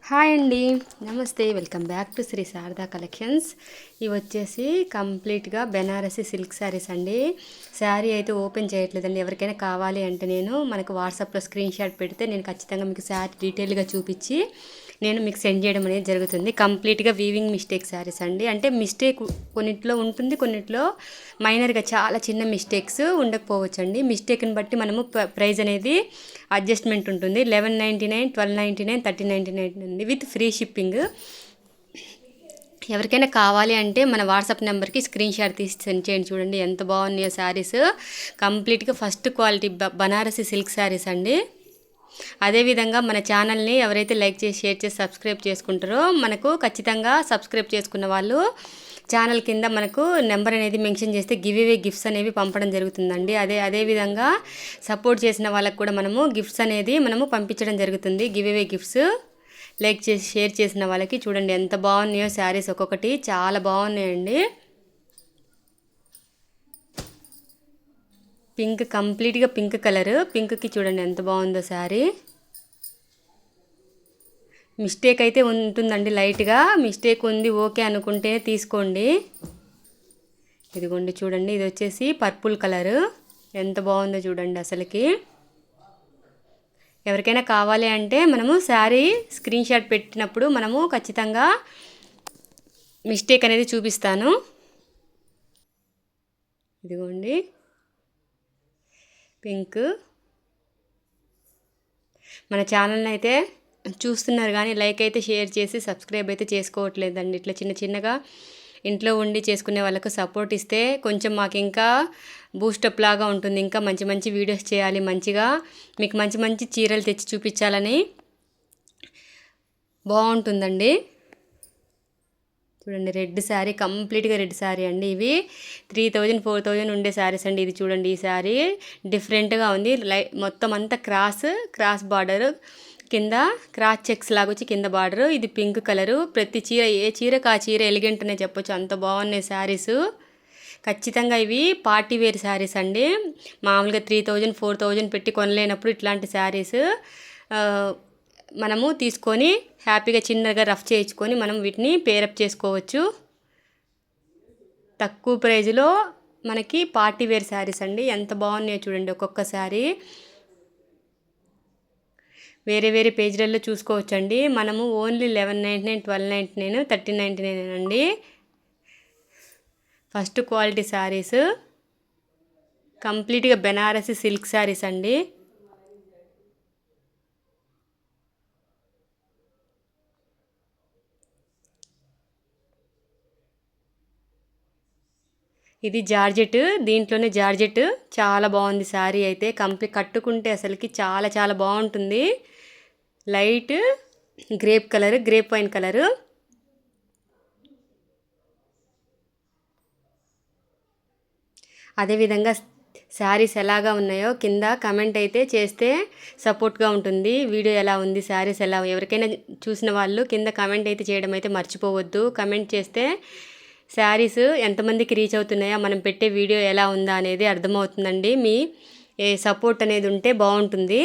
Hi అండి, నమస్తే. Welcome back to Shri Sharada collections. ఇవి వచ్చేసి కంప్లీట్గా బెనారసి సిల్క్ శారీస్ అండి. శారీ అయితే ఓపెన్ చేయట్లేదండి. ఎవరికైనా కావాలి అంటే మనకు వాట్సాప్లో స్క్రీన్ షాట్ పెడితే నేను ఖచ్చితంగా మీకు శారీ డీటెయిల్గా చూపించి నేను మీకు సెండ్ చేయడం అనేది జరుగుతుంది. కంప్లీట్గా వీవింగ్ మిస్టేక్ శారీస్ అండి. అంటే మిస్టేక్ కొన్నిట్లో ఉంటుంది, కొన్నిట్లో మైనర్గా చాలా చిన్న మిస్టేక్స్ ఉండకపోవచ్చు అండి. మిస్టేక్ని బట్టి మనము ప్రైస్ అనేది అడ్జస్ట్మెంట్ ఉంటుంది. 1199, 1299, 1399 ఉంది విత్ ఫ్రీ షిప్పింగ్. ఎవరికైనా కావాలి అంటే మన వాట్సాప్ నెంబర్కి స్క్రీన్ షాట్ తీసి సెండ్ చేయండి. చూడండి ఎంత బాగున్నాయో శారీస్. కంప్లీట్గా first quality Banarasi silk saris అండి. అదేవిధంగా మన ఛానల్ని ఎవరైతే లైక్ చేసి షేర్ చేసి సబ్స్క్రైబ్ చేసుకుంటారో మనకు ఖచ్చితంగా సబ్స్క్రైబ్ చేసుకున్న వాళ్ళు ఛానల్ కింద మనకు నెంబర్ అనేది మెన్షన్ చేస్తే గివ్ అవే గిఫ్ట్స్ అనేవి పంపడం జరుగుతుందండి. అదేవిధంగా సపోర్ట్ చేసిన వాళ్ళకు కూడా మనము గిఫ్ట్స్ అనేది పంపించడం జరుగుతుంది. గివ్ అవే గిఫ్ట్స్ లైక్ చేసి షేర్ చేసిన వాళ్ళకి. చూడండి ఎంత బాగున్నాయో శారీస్, ఒక్కొక్కటి చాలా బాగున్నాయండి. పింక్, కంప్లీట్గా పింక్ కలర్. పింక్కి చూడండి ఎంత బాగుందో శారీ. మిస్టేక్ అయితే ఉంటుందండి, లైట్గా మిస్టేక్ ఉంది. ఓకే అనుకుంటే తీసుకోండి. ఇదిగోండి చూడండి, ఇది వచ్చేసి పర్పుల్ కలరు. ఎంత బాగుందో చూడండి అసలుకి. ఎవరికైనా కావాలి అంటే మనము శారీ స్క్రీన్ షాట్ పెట్టినప్పుడు మనము ఖచ్చితంగా మిస్టేక్ అనేది చూపిస్తాను. ఇదిగోండి పింక్. మన ఛానల్ని అయితే చూస్తున్నారు కానీ లైక్ అయితే షేర్ చేసి సబ్స్క్రైబ్ అయితే చేసుకోవట్లేదండి. ఇట్లా చిన్న చిన్నగా ఇంట్లో ఉండి చేసుకునే వాళ్ళకు సపోర్ట్ ఇస్తే కొంచెం మాకు ఇంకా బూస్టప్ లాగా ఉంటుంది. ఇంకా మంచి మంచి వీడియోస్ చేయాలి, మంచిగా మీకు మంచి మంచి చీరలు తెచ్చి చూపించాలని బాగుంటుందండి. చూడండి రెడ్ శారీ, కంప్లీట్గా రెడ్ శారీ అండి. ఇవి 3000, 4000 ఉండే శారీస్ అండి. ఇది చూడండి, ఈ శారీ డిఫరెంట్గా ఉంది. మొత్తం అంతా క్రాస్ బార్డర్, కింద క్రాస్ చెక్స్ లాగా వచ్చి కింద బార్డరు. ఇది పింక్ కలరు. ప్రతి చీర, ఏ చీరకు ఆ చీర ఎలిగెంట్ అనే చెప్పొచ్చు, అంత బాగున్నాయి శారీస్. ఖచ్చితంగా ఇవి పార్టీ వేర్ శారీస్ అండి. మామూలుగా 3000, 4000 పెట్టి కొనలేనప్పుడు ఇట్లాంటి శారీస్ మనము తీసుకొని హ్యాపీగా చిన్నగా రఫ్ చేయించుకొని మనం వీటిని పేరప్ చేసుకోవచ్చు. తక్కువ ప్రైజ్లో మనకి పార్టీ వేర్ శారీస్ అండి. ఎంత బాగున్నాయో చూడండి ఒక్కొక్క శారీ. వేరే వేరే పేజీలలో చూసుకోవచ్చండి. మనము ఓన్లీ 1199, 1299, 1399 అండి. ఫస్ట్ క్వాలిటీ శారీస్, కంప్లీట్గా బెనారసి సిల్క్ శారీస్ అండి. ఇది జార్జెట్, దీంట్లోనే జార్జెట్. చాలా బాగుంది శారీ అయితే. కంప్లీట్ కట్టుకుంటే అసలుకి చాలా చాలా బాగుంటుంది. Light grape colour, grape wine colour. అదేవిధంగా శారీస్ ఎలాగా ఉన్నాయో కింద కమెంట్ అయితే చేస్తే సపోర్ట్గా ఉంటుంది. వీడియో ఎలా ఉంది, శారీస్ ఎలా, ఎవరికైనా చూసిన వాళ్ళు కింద కమెంట్ అయితే చేయడం అయితే మర్చిపోవద్దు. కమెంట్ చేస్తే శారీస్ ఎంతమందికి రీచ్ అవుతున్నాయో, మనం పెట్టే వీడియో ఎలా ఉందా అనేది అర్థమవుతుందండి. మీ సపోర్ట్ అనేది ఉంటే బాగుంటుంది.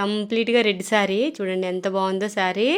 కంప్లీట్గా రెడ్ శారీ చూడండి ఎంత బాగుందో శారీ.